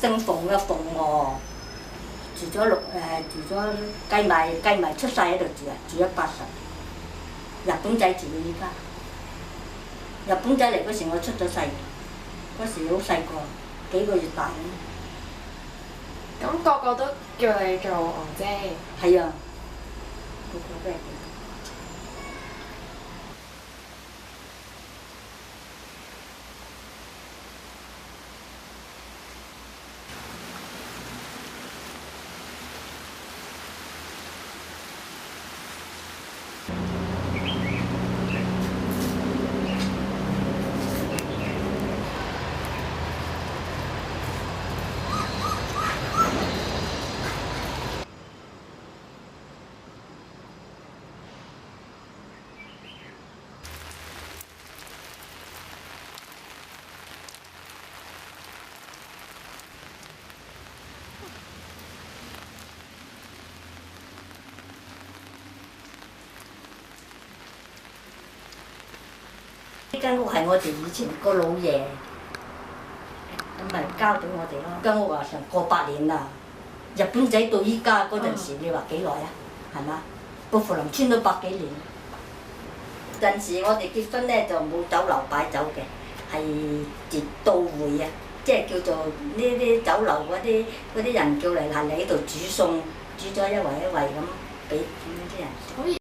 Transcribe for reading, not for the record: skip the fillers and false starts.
姓馮嘅馮娥，住咗計埋出世喺度住咗80。日本仔住到依家。日本仔嚟嗰時我出咗世，嗰時好細個，幾個月大咁。咁個個都叫你做娥姐。係啊，個個都係咁。呢間屋係我哋以前個老爺咁咪交俾我哋咯。間屋話成過百年啦，日本仔到依家嗰陣時，你話幾耐啊？係嘛？薄扶林村都100幾年。陣時我哋結婚咧就冇酒樓擺酒嘅，係節到會啊，即係叫做呢啲酒樓嗰啲人叫嚟嗱，你喺度煮餸，煮咗一圍一圍咁俾啲人。